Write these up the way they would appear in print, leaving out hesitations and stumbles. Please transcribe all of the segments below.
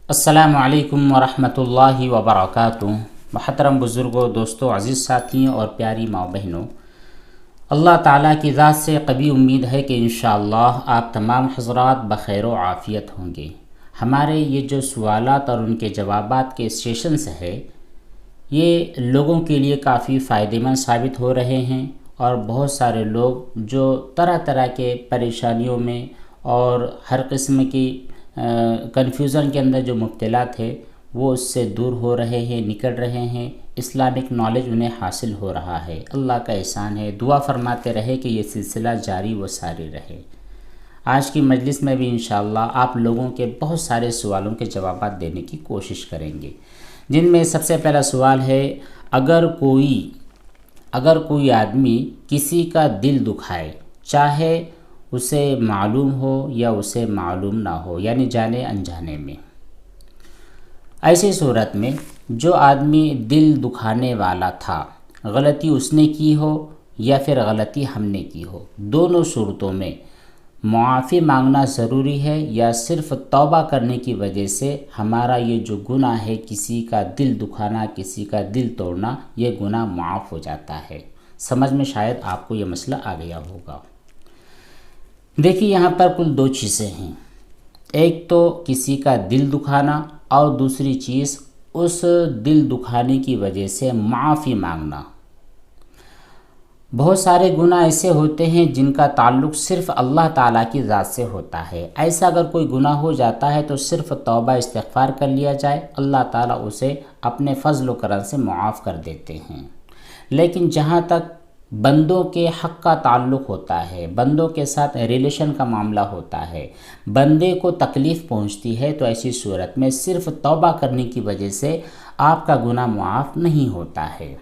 السلام علیکم ورحمۃ اللہ وبرکاتہ۔ محترم بزرگوں، دوستوں، عزیز ساتھیوں اور پیاری ماں بہنوں، اللہ تعالیٰ کی ذات سے قوی امید ہے کہ انشاءاللہ آپ تمام حضرات بخیر و عافیت ہوں گے۔ ہمارے یہ جو سوالات اور ان کے جوابات کے سیشنز ہے، یہ لوگوں کے لیے کافی فائدہ مند ثابت ہو رہے ہیں، اور بہت سارے لوگ جو طرح طرح کے پریشانیوں میں اور ہر قسم کی کنفیوژن کے اندر جو مبتلا تھے، وہ اس سے دور ہو رہے ہیں، نکل رہے ہیں، اسلامک نالج انہیں حاصل ہو رہا ہے۔ اللہ کا احسان ہے، دعا فرماتے رہے کہ یہ سلسلہ جاری و ساری رہے۔ آج کی مجلس میں بھی انشاءاللہ آپ لوگوں کے بہت سارے سوالوں کے جوابات دینے کی کوشش کریں گے، جن میں سب سے پہلا سوال ہے، اگر کوئی آدمی کسی کا دل دکھائے، چاہے اسے معلوم ہو یا اسے معلوم نہ ہو، یعنی جانے انجانے میں، ایسی صورت میں جو آدمی دل دکھانے والا تھا، غلطی اس نے کی ہو یا پھر غلطی ہم نے کی ہو، دونوں صورتوں میں معافی مانگنا ضروری ہے، یا صرف توبہ کرنے کی وجہ سے ہمارا یہ جو گناہ ہے، کسی کا دل دکھانا، کسی کا دل توڑنا، یہ گناہ معاف ہو جاتا ہے؟ سمجھ میں شاید آپ کو یہ مسئلہ آ گیا ہوگا۔ دیکھیے، یہاں پر کل دو چیزیں ہیں، ایک تو کسی کا دل دکھانا، اور دوسری چیز اس دل دکھانے کی وجہ سے معافی مانگنا۔ بہت سارے گناہ ایسے ہوتے ہیں جن کا تعلق صرف اللہ تعالیٰ کی ذات سے ہوتا ہے۔ ایسا اگر کوئی گناہ ہو جاتا ہے تو صرف توبہ استغفار کر لیا جائے، اللہ تعالیٰ اسے اپنے فضل و کرم سے معاف کر دیتے ہیں۔ لیکن جہاں تک بندوں کے حق کا تعلق ہوتا ہے، بندوں کے ساتھ ریلیشن کا معاملہ ہوتا ہے، بندے کو تکلیف پہنچتی ہے، تو ایسی صورت میں صرف توبہ کرنے کی وجہ سے آپ کا گناہ معاف نہیں ہوتا ہے۔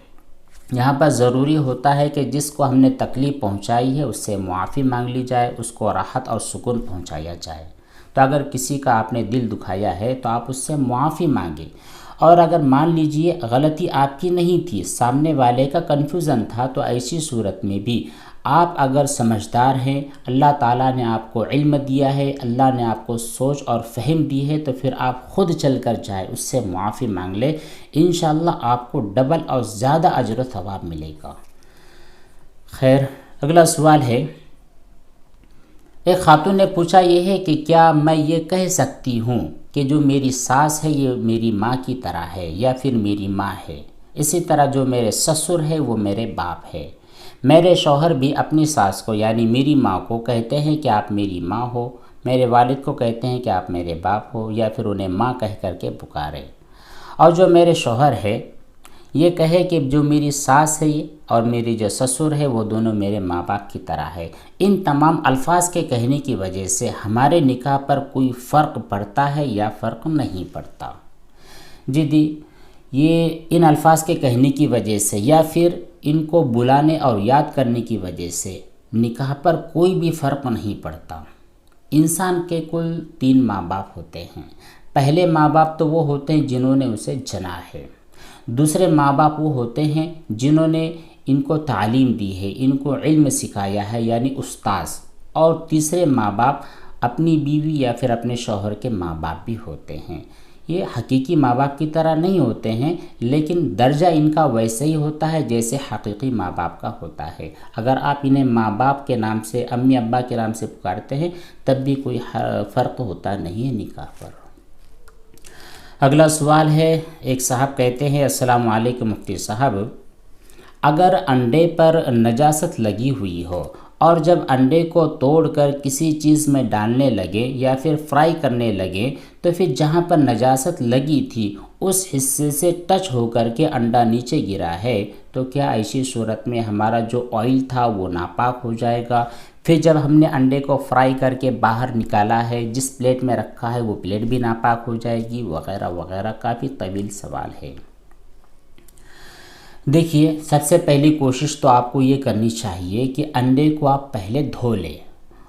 یہاں پر ضروری ہوتا ہے کہ جس کو ہم نے تکلیف پہنچائی ہے اس سے معافی مانگ لی جائے، اس کو راحت اور سکون پہنچایا جائے۔ تو اگر کسی کا آپ نے دل دکھایا ہے تو آپ اس سے معافی مانگیں، اور اگر مان لیجئے غلطی آپ کی نہیں تھی، سامنے والے کا کنفیوژن تھا، تو ایسی صورت میں بھی آپ اگر سمجھدار ہیں، اللہ تعالیٰ نے آپ کو علم دیا ہے، اللہ نے آپ کو سوچ اور فہم دی ہے، تو پھر آپ خود چل کر جائے، اس سے معافی مانگ لے، انشاءاللہ آپ کو ڈبل اور زیادہ اجر و ثواب ملے گا۔ خیر، اگلا سوال ہے، ایک خاتون نے پوچھا یہ ہے کہ کیا میں یہ کہہ سکتی ہوں کہ جو میری ساس ہے یہ میری ماں کی طرح ہے یا پھر میری ماں ہے، اسی طرح جو میرے سسر ہے وہ میرے باپ ہے؟ میرے شوہر بھی اپنی ساس کو یعنی میری ماں کو کہتے ہیں کہ آپ میری ماں ہو، میرے والد کو کہتے ہیں کہ آپ میرے باپ ہو، یا پھر انہیں ماں کہہ کر کے پکارے، اور جو میرے شوہر ہے یہ کہے کہ جو میری ساس ہے اور میری جو سسر ہے وہ دونوں میرے ماں باپ کی طرح ہے۔ ان تمام الفاظ کے کہنے کی وجہ سے ہمارے نکاح پر کوئی فرق پڑتا ہے یا فرق نہیں پڑتا؟ جی، یہ ان الفاظ کے کہنے کی وجہ سے یا پھر ان کو بلانے اور یاد کرنے کی وجہ سے نکاح پر کوئی بھی فرق نہیں پڑتا۔ انسان کے کل 3 ماں باپ ہوتے ہیں۔ پہلے ماں باپ تو وہ ہوتے ہیں جنہوں نے اسے جنا ہے، دوسرے ماں باپ وہ ہوتے ہیں جنہوں نے ان کو تعلیم دی ہے، ان کو علم سکھایا ہے، یعنی استاذ، اور تیسرے ماں باپ اپنی بیوی یا پھر اپنے شوہر کے ماں باپ بھی ہوتے ہیں۔ یہ حقیقی ماں باپ کی طرح نہیں ہوتے ہیں، لیکن درجہ ان کا ویسے ہی ہوتا ہے جیسے حقیقی ماں باپ کا ہوتا ہے۔ اگر آپ انہیں ماں باپ کے نام سے، امی ابا کے نام سے پکارتے ہیں، تب بھی کوئی فرق ہوتا نہیں ہے نکاح پر۔ اگلا سوال ہے، ایک صاحب کہتے ہیں، السلام علیکم مفتی صاحب، اگر انڈے پر نجاست لگی ہوئی ہو اور جب انڈے کو توڑ کر کسی چیز میں ڈالنے لگے یا پھر فرائی کرنے لگے تو پھر جہاں پر نجاست لگی تھی اس حصے سے ٹچ ہو کر کے انڈا نیچے گرا ہے، تو کیا ایسی صورت میں ہمارا جو آئل تھا وہ ناپاک ہو جائے گا؟ پھر جب ہم نے انڈے کو فرائی کر کے باہر نکالا ہے، جس پلیٹ میں رکھا ہے وہ پلیٹ بھی ناپاک ہو جائے گی، وغیرہ وغیرہ۔ کافی طویل سوال ہے۔ دیکھیے، سب سے پہلی کوشش تو آپ کو یہ کرنی چاہیے کہ انڈے کو آپ پہلے دھو لیں۔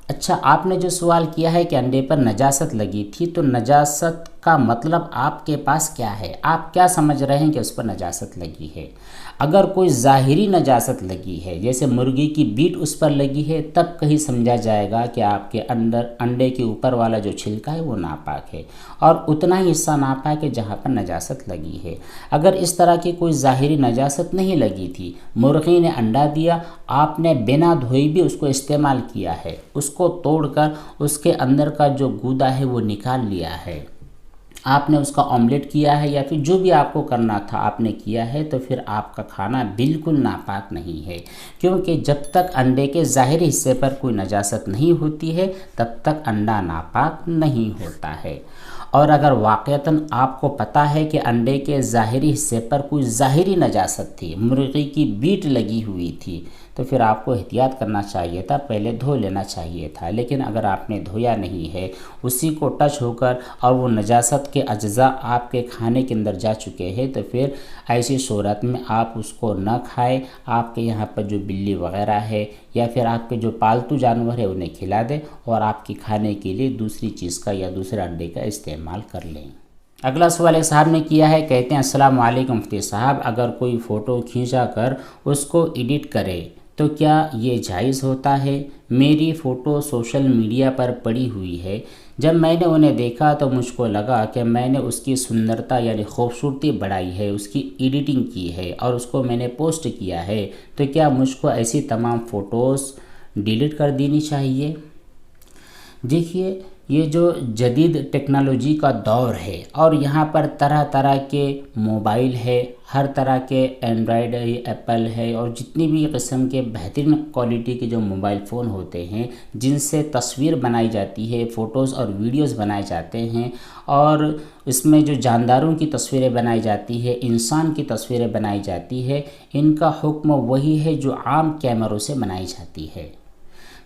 اچھا، آپ نے جو سوال کیا ہے کہ انڈے پر نجاست لگی تھی، تو نجاست کا مطلب آپ کے پاس کیا ہے، آپ کیا سمجھ رہے ہیں کہ اس پر نجاست لگی ہے۔ اگر کوئی ظاہری نجاست لگی ہے، جیسے مرغی کی بیٹ اس پر لگی ہے، تب کہیں سمجھا جائے گا کہ آپ کے انڈے کے اوپر والا جو چھلکا ہے وہ ناپاک ہے، اور اتنا ہی حصہ ناپاک ہے جہاں پر نجاست لگی ہے۔ اگر اس طرح کی کوئی ظاہری نجاست نہیں لگی تھی، مرغی نے انڈا دیا، آپ نے بنا دھوئی بھی اس کو استعمال کیا ہے، اس کو توڑ کر اس کے اندر کا جو گودا ہے وہ نکال لیا ہے، آپ نے اس کا آملیٹ کیا ہے، یا پھر جو بھی آپ کو کرنا تھا آپ نے کیا ہے، تو پھر آپ کا کھانا بالکل ناپاک نہیں ہے، کیونکہ جب تک انڈے کے ظاہری حصے پر کوئی نجاست نہیں ہوتی ہے تب تک انڈا ناپاک نہیں ہوتا ہے۔ اور اگر واقعتاً آپ کو پتہ ہے کہ انڈے کے ظاہری حصے پر کوئی ظاہری نجاست تھی، مرغی کی بیٹ لگی ہوئی تھی، تو پھر آپ کو احتیاط کرنا چاہیے تھا، پہلے دھو لینا چاہیے تھا۔ لیکن اگر آپ نے دھویا نہیں ہے، اسی کو ٹچ ہو کر اور وہ نجاست کے اجزاء آپ کے کھانے کے اندر جا چکے ہیں، تو پھر ایسی صورت میں آپ اس کو نہ کھائیں۔ آپ کے یہاں پر جو بلی وغیرہ ہے یا پھر آپ کے جو پالتو جانور ہے انہیں کھلا دیں، اور آپ کی کھانے کے لیے دوسری چیز کا یا دوسرے انڈے کا استعمال کر لیں۔ اگلا سوال ایک صاحب نے کیا ہے، کہتے ہیں السلام علیکم مفتی صاحب، اگر کوئی فوٹو کھینچا کر اس کو ایڈٹ کرے تو کیا یہ جائز ہوتا ہے؟ میری فوٹو سوشل میڈیا پر پڑی ہوئی ہے، جب میں نے انہیں دیکھا تو مجھ کو لگا کہ میں نے اس کی سندرتا یعنی خوبصورتی بڑھائی ہے، اس کی ایڈیٹنگ کی ہے اور اس کو میں نے پوسٹ کیا ہے، تو کیا مجھ کو ایسی تمام فوٹوز ڈیلیٹ کر دینی چاہیے؟ دیکھیے، یہ جو جدید ٹیکنالوجی کا دور ہے اور یہاں پر طرح طرح کے موبائل ہے، ہر طرح کے اینڈرائیڈ ہے، ایپل ہے، اور جتنی بھی قسم کے بہترین کوالٹی کے جو موبائل فون ہوتے ہیں جن سے تصویر بنائی جاتی ہے، فوٹوز اور ویڈیوز بنائے جاتے ہیں، اور اس میں جو جانداروں کی تصویریں بنائی جاتی ہے، انسان کی تصویریں بنائی جاتی ہے، ان کا حکم وہی ہے جو عام کیمروں سے بنائی جاتی ہے۔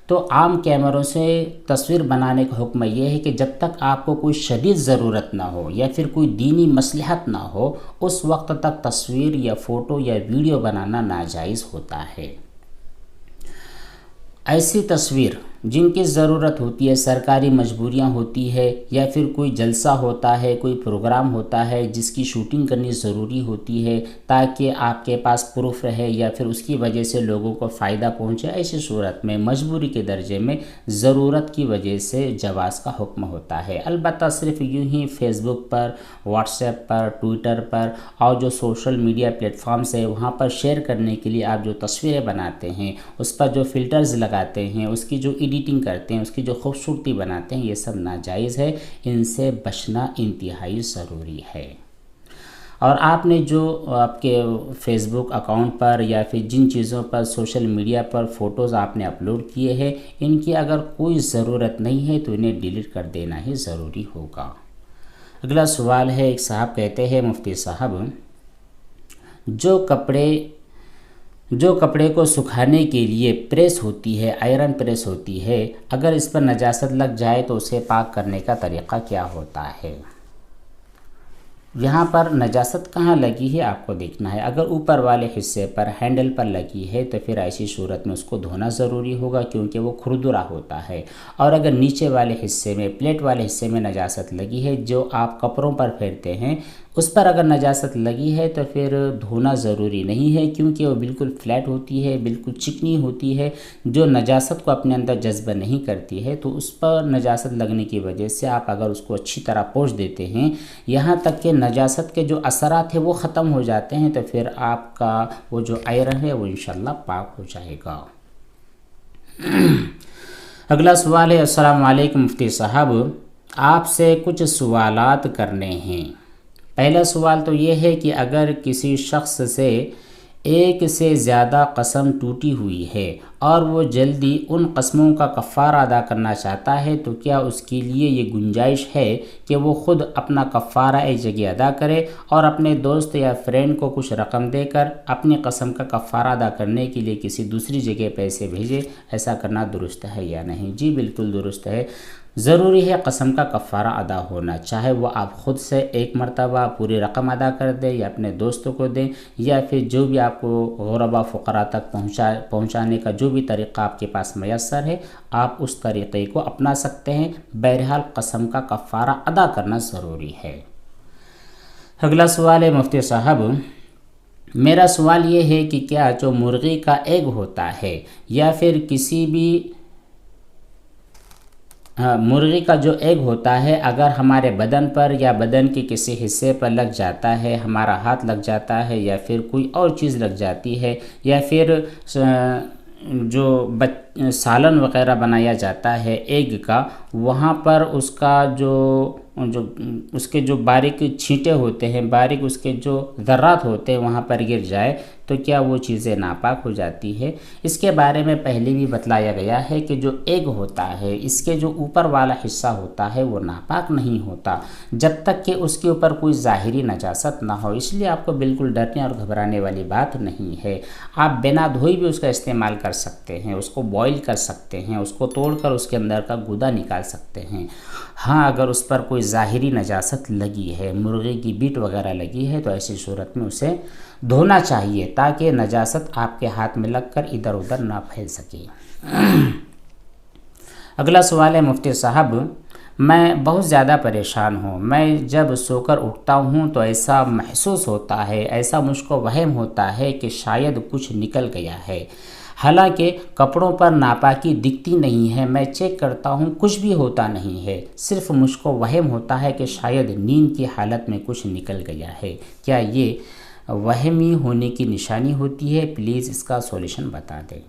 تو عام کیمروں سے تصویر بنانے کا حکم یہ ہے کہ جب تک آپ کو کوئی شدید ضرورت نہ ہو یا پھر کوئی دینی مصلحت نہ ہو، اس وقت تک تصویر یا فوٹو یا ویڈیو بنانا ناجائز ہوتا ہے۔ ایسی تصویر جن کی ضرورت ہوتی ہے، سرکاری مجبوریاں ہوتی ہے، یا پھر کوئی جلسہ ہوتا ہے، کوئی پروگرام ہوتا ہے جس کی شوٹنگ کرنی ضروری ہوتی ہے تاکہ آپ کے پاس پروف رہے یا پھر اس کی وجہ سے لوگوں کو فائدہ پہنچے، ایسی صورت میں مجبوری کے درجے میں ضرورت کی وجہ سے جواز کا حکم ہوتا ہے۔ البتہ صرف یوں ہی فیس بک پر، واٹس ایپ پر، ٹویٹر پر اور جو سوشل میڈیا پلیٹ فارمز ہے وہاں پر شیئر کرنے کے لیے آپ جو تصویریں بناتے ہیں، اس پر جو فلٹرز لگاتے ہیں، اس کی جو ایڈیٹنگ کرتے ہیں، اس کی جو خوبصورتی بناتے ہیں، یہ سب ناجائز ہے، ان سے بچنا انتہائی ضروری ہے۔ اور آپ نے جو آپ کے فیس بک اکاؤنٹ پر یا پھر جن چیزوں پر سوشل میڈیا پر فوٹوز آپ نے اپلوڈ کیے ہیں، ان کی اگر کوئی ضرورت نہیں ہے تو انہیں ڈیلیٹ کر دینا ہی ضروری ہوگا۔ اگلا سوال ہے، ایک صاحب کہتے ہیں مفتی صاحب، جو کپڑے کو سکھانے کے لیے پریس ہوتی ہے، آئرن پریس ہوتی ہے، اگر اس پر نجاست لگ جائے تو اسے پاک کرنے کا طریقہ کیا ہوتا ہے؟ یہاں پر نجاست کہاں لگی ہے آپ کو دیکھنا ہے۔ اگر اوپر والے حصے پر، ہینڈل پر لگی ہے تو پھر ایسی صورت میں اس کو دھونا ضروری ہوگا کیونکہ وہ کھردرا ہوتا ہے۔ اور اگر نیچے والے حصے میں، پلیٹ والے حصے میں نجاست لگی ہے جو آپ کپڑوں پر پھیرتے ہیں، اس پر اگر نجاست لگی ہے تو پھر دھونا ضروری نہیں ہے کیونکہ وہ بالکل فلیٹ ہوتی ہے، بالکل چکنی ہوتی ہے، جو نجاست کو اپنے اندر جذب نہیں کرتی ہے، تو اس پر نجاست لگنے کی وجہ سے آپ اگر اس کو اچھی طرح پوچھ دیتے ہیں، یہاں تک کہ نجاست کے جو اثرات ہیں وہ ختم ہو جاتے ہیں، تو پھر آپ کا وہ جو آئرن ہے وہ انشاءاللہ پاک ہو جائے گا۔ اگلا سوال ہے، السلام علیکم مفتی صاحب، آپ سے کچھ سوالات کرنے ہیں۔ پہلا سوال تو یہ ہے کہ اگر کسی شخص سے ایک سے زیادہ قسم ٹوٹی ہوئی ہے اور وہ جلدی ان قسموں کا کفارہ ادا کرنا چاہتا ہے تو کیا اس کے لیے یہ گنجائش ہے کہ وہ خود اپنا کفارہ ایک جگہ ادا کرے اور اپنے دوست یا فرینڈ کو کچھ رقم دے کر اپنی قسم کا کفارہ ادا کرنے کے لیے کسی دوسری جگہ پیسے بھیجے؟ ایسا کرنا درست ہے یا نہیں؟ جی بالکل درست ہے۔ ضروری ہے قسم کا کفارہ ادا ہونا، چاہے وہ آپ خود سے ایک مرتبہ پوری رقم ادا کر دیں یا اپنے دوستوں کو دیں، یا پھر جو بھی آپ کو غربا فقراء تک پہنچانے کا جو بھی طریقہ آپ کے پاس میسر ہے آپ اس طریقے کو اپنا سکتے ہیں۔ بہرحال قسم کا کفارہ ادا کرنا ضروری ہے۔ اگلا سوال ہے مفتی صاحب، میرا سوال یہ ہے کہ کیا جو مرغی کا ایگ ہوتا ہے یا پھر کسی بھی مرغی کا جو ایگ ہوتا ہے اگر ہمارے بدن پر یا بدن کے کسی حصے پر لگ جاتا ہے، ہمارا ہاتھ لگ جاتا ہے یا پھر کوئی اور چیز لگ جاتی ہے، یا پھر جو سالن وغیرہ بنایا جاتا ہے ایگ کا، وہاں پر اس کا جو اس کے جو باریک چھینٹے ہوتے ہیں، باریک اس کے جو ذرات ہوتے ہیں وہاں پر گر جائے تو کیا وہ چیزیں ناپاک ہو جاتی ہے؟ اس کے بارے میں پہلے بھی بتلایا گیا ہے کہ جو ایگ ہوتا ہے اس کے جو اوپر والا حصہ ہوتا ہے وہ ناپاک نہیں ہوتا جب تک کہ اس کے اوپر کوئی ظاہری نجاست نہ ہو، اس لیے آپ کو بالکل ڈرنے اور گھبرانے والی بات نہیں ہے۔ آپ بنا دھوئی بھی اس کا استعمال کر سکتے ہیں، اس کو بوائل کر سکتے ہیں، اس کو توڑ کر اس کے اندر کا گودا نکال سکتے ہیں۔ ہاں اگر اس پر کوئی ظاہری نجاست لگی ہے، مرغی کی بیٹ وغیرہ لگی ہے، تو ایسی صورت میں اسے دھونا چاہیے تاکہ نجاست آپ کے ہاتھ میں لگ کر ادھر ادھر نہ پھیل سکے۔ اگلا سوال ہے مفتی صاحب، میں بہت زیادہ پریشان ہوں، میں جب سو کر اٹھتا ہوں تو ایسا محسوس ہوتا ہے، ایسا مجھ کو وہم ہوتا ہے کہ شاید کچھ نکل گیا ہے، حالانکہ کپڑوں پر ناپاکی دکھتی نہیں ہے، میں چیک کرتا ہوں کچھ بھی ہوتا نہیں ہے، صرف مجھ کو وہم ہوتا ہے کہ شاید نیند کی حالت میں کچھ نکل گیا ہے، کیا یہ وہمی ہونے کی نشانی ہوتی ہے؟ پلیز اس کا سولیوشن بتا دیں۔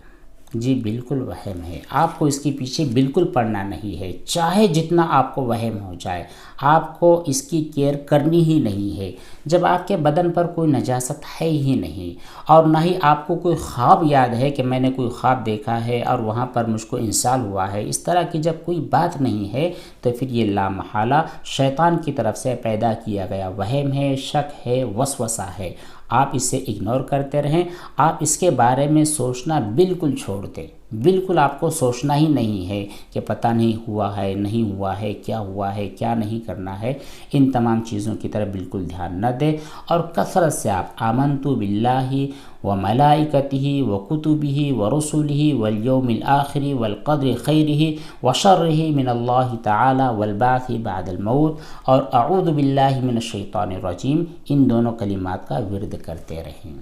جی بالکل وہم ہے، آپ کو اس کے پیچھے بالکل پڑنا نہیں ہے، چاہے جتنا آپ کو وہم ہو جائے آپ کو اس کی کیئر کرنی ہی نہیں ہے۔ جب آپ کے بدن پر کوئی نجاست ہے ہی نہیں اور نہ ہی آپ کو کوئی خواب یاد ہے کہ میں نے کوئی خواب دیکھا ہے اور وہاں پر مجھ کو انسال ہوا ہے، اس طرح کی جب کوئی بات نہیں ہے تو پھر یہ لامحالہ شیطان کی طرف سے پیدا کیا گیا وہم ہے، شک ہے، وسوسہ ہے۔ آپ اسے اگنور کرتے رہیں، آپ اس کے بارے میں سوچنا بالکل چھوڑ دیں، بالکل آپ کو سوچنا ہی نہیں ہے کہ پتہ نہیں ہوا ہے نہیں ہوا ہے، کیا ہوا ہے کیا نہیں کرنا ہے، ان تمام چیزوں کی طرف بالکل دھیان نہ دیں، اور کثرت سے آپ آمنت باللہ وملائکتہ وکتبہ ورسلہ والیوم الآخر والقدر خیرہ وشرہ من اللہ تعالی والبعث بعد الموت اور اعوذ باللہ من الشیطان الرجیم، ان دونوں کلمات کا ورد کرتے رہیں۔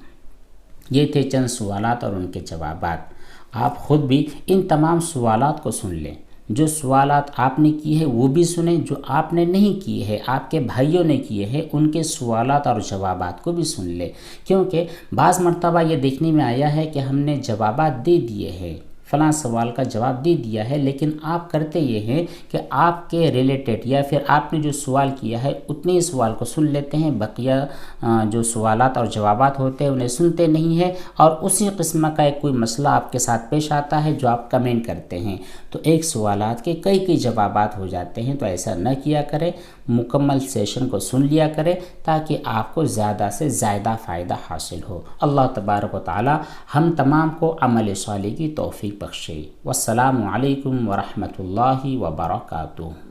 یہ تھے چند سوالات اور ان کے جوابات۔ آپ خود بھی ان تمام سوالات کو سن لیں، جو سوالات آپ نے کیے ہیں وہ بھی سنیں، جو آپ نے نہیں کیے ہیں آپ کے بھائیوں نے کیے ہیں ان کے سوالات اور جوابات کو بھی سن لیں، کیونکہ بعض مرتبہ یہ دیکھنے میں آیا ہے کہ ہم نے جوابات دے دیے ہیں، فلاں سوال کا جواب دے دیا ہے، لیکن آپ کرتے یہ ہیں کہ آپ کے ریلیٹڈ یا پھر آپ نے جو سوال کیا ہے اتنے ہی سوال کو سن لیتے ہیں، بقیہ جو سوالات اور جوابات ہوتے ہیں انہیں سنتے نہیں ہیں، اور اسی قسم کا ایک کوئی مسئلہ آپ کے ساتھ پیش آتا ہے جو آپ کمنٹ کرتے ہیں تو ایک سوالات کے کئی جوابات ہو جاتے ہیں، تو ایسا نہ کیا کریں، مکمل سیشن کو سن لیا کریں تاکہ آپ کو زیادہ سے زیادہ فائدہ حاصل ہو۔ اللہ تبارک و تعالی ہم تمام کو عمل صالح کی توفیق بخشے۔ والسلام علیکم ورحمۃ اللہ وبرکاتہ۔